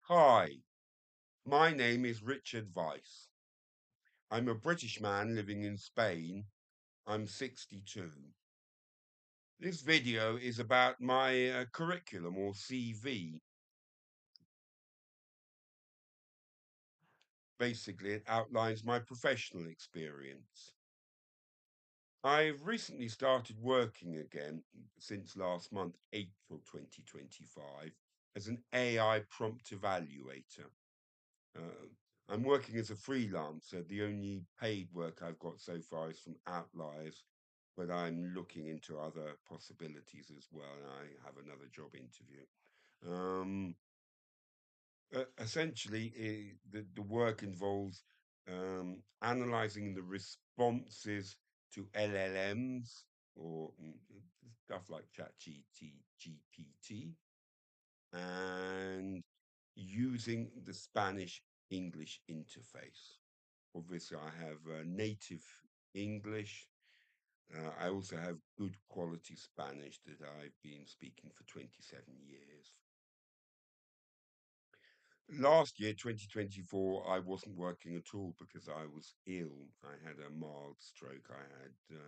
Hi, my name is Richard Weiss. I'm a British man living in Spain. I'm 62. This video is about my curriculum or CV. Basically, it outlines my professional experience. I've recently started working again since last month, April 2025, as an AI prompt evaluator. Uh, I'm working as a freelancer. The only paid work I've got so far is from Outliers, but I'm looking into other possibilities as well. And I have another job interview. Um, Essentially, the work involves analyzing the responses to LLMs or stuff like ChatGPT and using the Spanish English interface. Obviously, I have native English. I also have good quality Spanish that I've been speaking for 27 years. Last year, 2024, I wasn't working at all because I was ill. I had a mild stroke. I had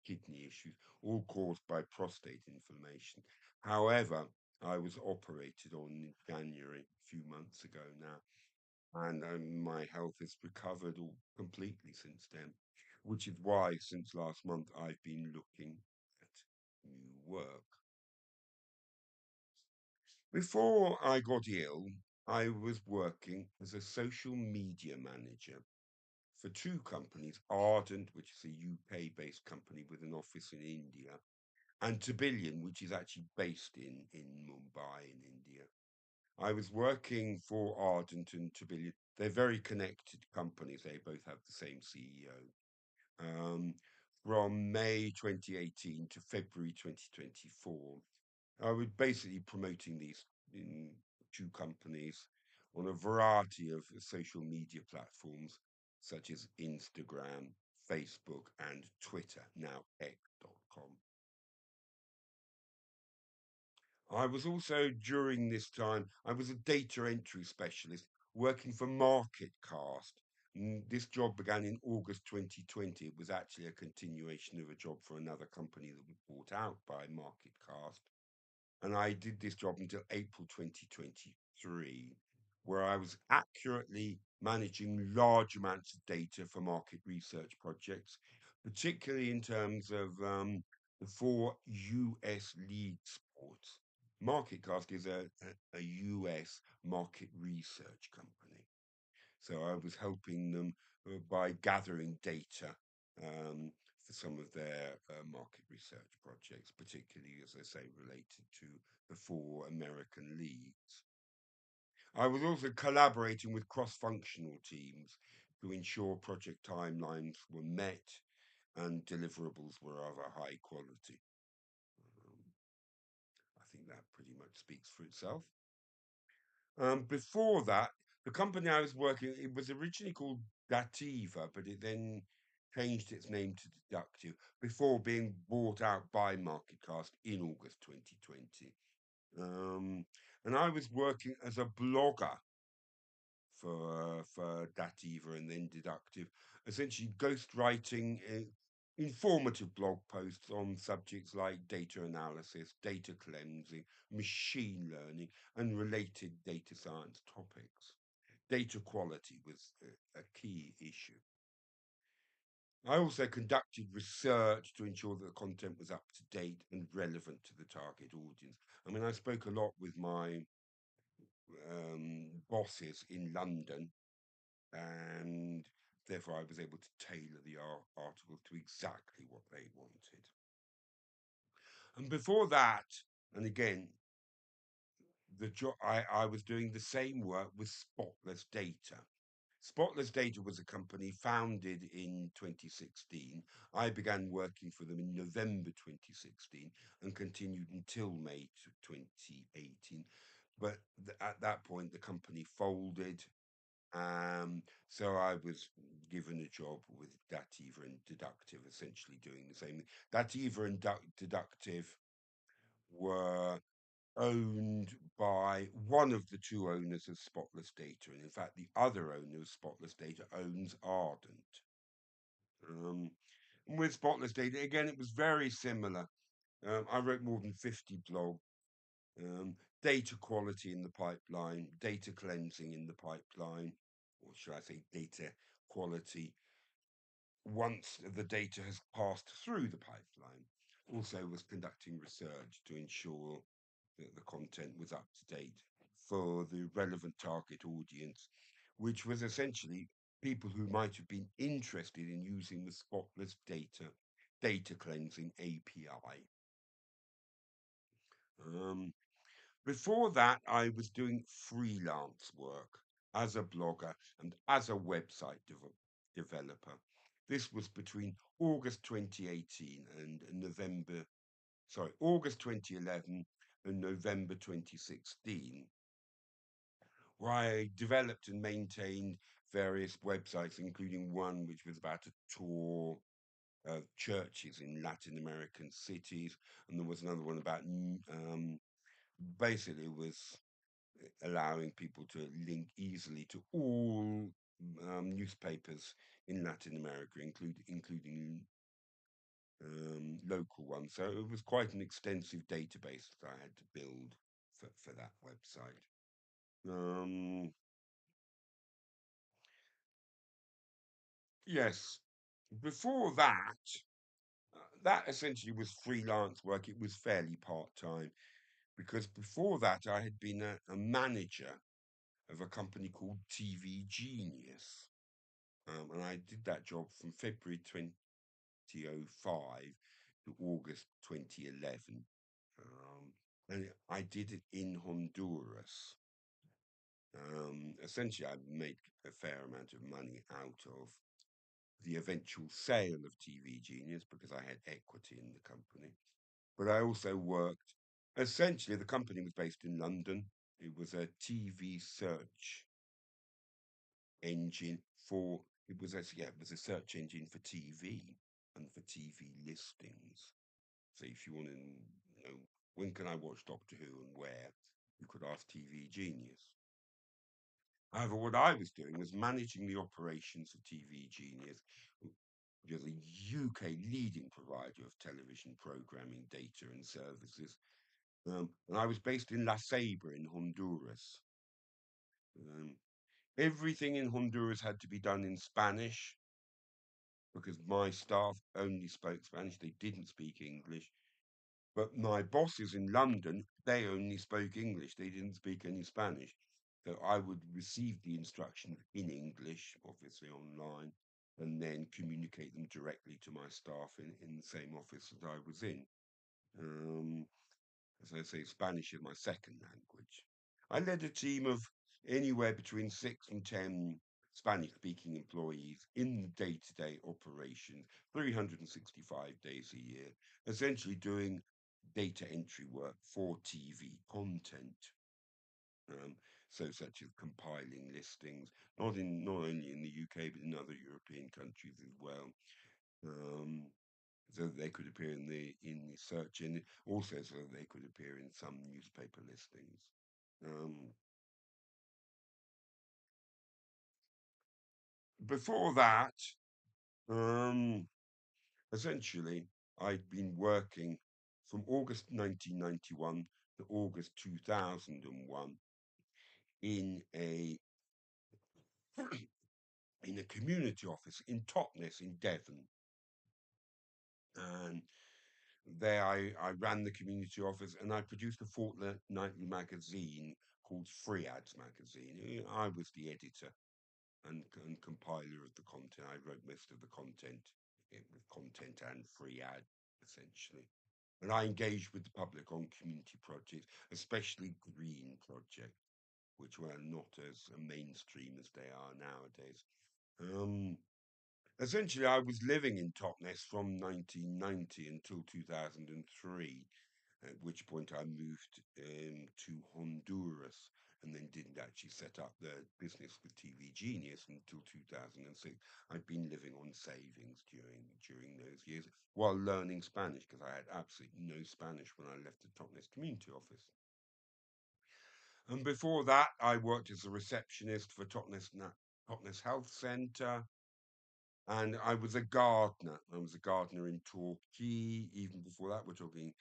kidney issues, all caused by prostate inflammation. However, I was operated on in January, a few months ago now, and my health has recovered all completely since then, which is why since last month I've been looking at new work. Before I got ill, I was working as a social media manager for two companies, Ardent, which is a UK-based company with an office in India, and Tabillion, which is actually based in Mumbai in India. I was working for Ardent and Tabillion. They're very connected companies. They both have the same CEO. From May 2018 to February 2024, I was basically promoting these in two companies on a variety of social media platforms such as Instagram, Facebook, and Twitter, now X.com. I was also during this time, I was a data entry specialist working for MarketCast. This job began in August 2020. It was actually a continuation of a job for another company that was bought out by MarketCast. And I did this job until April 2023, where I was accurately managing large amounts of data for market research projects, particularly in terms of the four US league sports. MarketCast is a US market research company. So I was helping them by gathering data um, for some of their market research projects, particularly, as I say, related to the four American leagues. I was also collaborating with cross-functional teams to ensure project timelines were met and deliverables were of a high quality. Um, I think that pretty much speaks for itself. Before that, the company I was working, it was originally called Dativa, but it then changed its name to Deductive before being bought out by MarketCast in August 2020. And I was working as a blogger for Dativa and then Deductive, essentially ghostwriting informative blog posts on subjects like data analysis, data cleansing, machine learning, and related data science topics. Data quality was a key issue. I also conducted research to ensure that the content was up to date and relevant to the target audience. I mean, I spoke a lot with my bosses in London, and therefore I was able to tailor the articles to exactly what they wanted. And before that, and again, the job I was doing the same work with Spotless Data. Spotless Data was a company founded in 2016. I began working for them in November 2016 and continued until May 2018. But at that point, the company folded. So I was given a job with Dativa and Deductive, essentially doing the same thing. Dativa and Deductive were owned by one of the two owners of Spotless Data, and in fact, the other owner of Spotless Data owns Ardent. Um, with Spotless Data, again, it was very similar. I wrote more than 50 blogs. Um, Data quality in the pipeline, data cleansing in the pipeline, or should I say data quality once the data has passed through the pipeline. Also was conducting research to ensure that the content was up to date for the relevant target audience, which was essentially people who might have been interested in using the spotless data cleansing API. Um, Before that, I was doing freelance work as a blogger and as a website developer. This was between August 2018 and August 2011 and November 2016, where I developed and maintained various websites, including one which was about a tour of churches in Latin American cities, and there was another one about basically was allowing people to link easily to all newspapers in Latin America, including local ones. So it was quite an extensive database that I had to build for that website. Um, yes, before that, that essentially was freelance work. It was fairly part time because before that, I had been a manager of a company called TV Genius. And I did that job from February 2005 to August 2011. And I did it in Honduras. Essentially, I made a fair amount of money out of the eventual sale of TV Genius because I had equity in the company. But I also worked, essentially, the company was based in London. It was a TV search engine for it was a search engine for TV and for TV listings. So if you want to know when can I watch Doctor Who and where, you could ask TV Genius. However, what I was doing was managing the operations of TV Genius, which is a UK leading provider of television programming data and services. And I was based in La Ceiba in Honduras. Um, Everything in Honduras had to be done in Spanish because my staff only spoke Spanish. They didn't speak English. But my bosses in London, they only spoke English. They didn't speak any Spanish. So I would receive the instructions in English, obviously online, and then communicate them directly to my staff in the same office that I was in. Um, as I say, Spanish is my second language. I led a team of anywhere between 6 and 10 Spanish speaking employees in day to day operations, 365 days a year, essentially doing data entry work for TV content. Um, so such as compiling listings, not only in the UK but in other European countries as well. Um, so that they could appear in the search and also so that they could appear in some newspaper listings. Um, Before that, um, essentially, I'd been working from August 1991 to August 2001 in a in a community office in Totnes in Devon, and there I ran the community office and I produced a fortnightly magazine called Free Ads Magazine. I was the editor and compiler of the content. I wrote most of the content with content and free ad, essentially. And I engaged with the public on community projects, especially green projects, which were not as mainstream as they are nowadays. Um, Essentially, I was living in Totnes from 1990 until 2003, at which point I moved to Honduras and then didn't actually set up the business with TV Genius until 2006. I'd been living on savings during those years while learning Spanish because I had absolutely no Spanish when I left the Totnes community office. And before that, I worked as a receptionist for Totnes Health Centre. And I was a gardener. I was a gardener in Torquay. Even before that, we're talking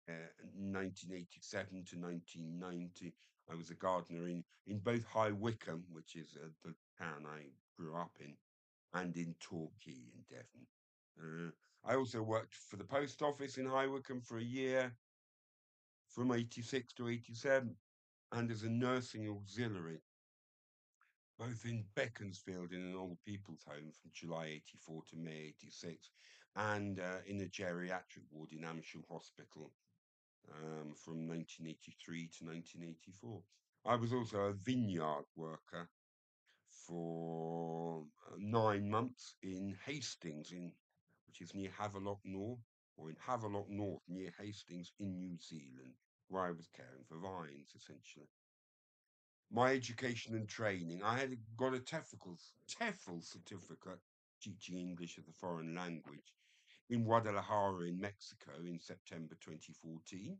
1987 to 1990. I was a gardener in both High Wycombe, which is the town I grew up in, and in Torquay in Devon. I also worked for the post office in High Wycombe for a year from 86 to 87, and as a nursing auxiliary, both in Beaconsfield in an old people's home from July 84 to May 86, and in a geriatric ward in Amersham Hospital from 1983 to 1984. I was also a vineyard worker for 9 months in Hastings, which is near Havelock North, or in Havelock North near Hastings in New Zealand, where I was caring for vines essentially. My education and training, I had got a TEFL certificate teaching English as a foreign language in Guadalajara in Mexico in September 2014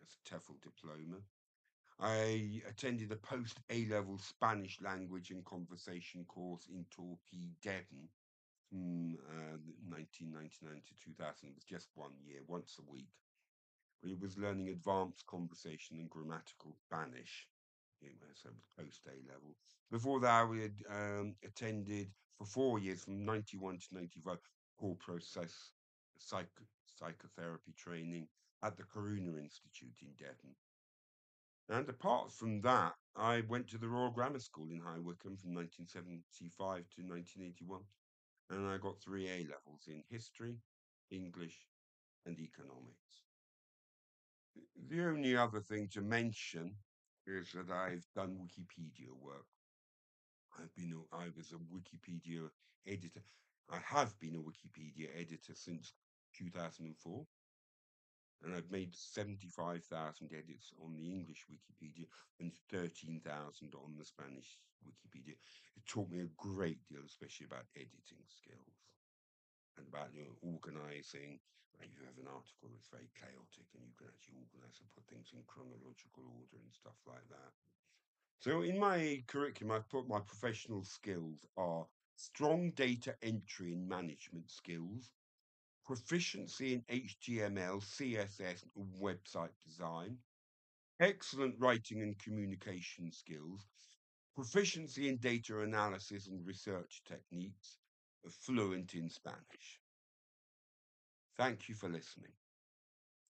as a TEFL diploma. I attended a post A-level Spanish language and conversation course in Torquay, Devon from 1999 to 2000. It was just 1 year, once a week. It was learning advanced conversation and grammatical Spanish. So it was post A level. Before that, we had attended for 4 years from 91 to 95 core process psychotherapy training at the Karuna Institute in Devon. And apart from that, I went to the Royal Grammar School in High Wycombe from 1975 to 1981. And I got 3 A levels in history, English, and economics. The only other thing to mention is that I've done Wikipedia work. I was a Wikipedia editor. I have been a Wikipedia editor since 2004. And I've made 75,000 edits on the English Wikipedia and 13,000 on the Spanish Wikipedia. It taught me a great deal, especially about editing skills and about organizing. Like you have an article that's very chaotic and you can actually organize and put things in chronological order and stuff like that. So in my curriculum, I've put my professional skills are strong data entry and management skills, proficiency in HTML, CSS, and website design, excellent writing and communication skills, proficiency in data analysis and research techniques, fluent in Spanish. Thank you for listening.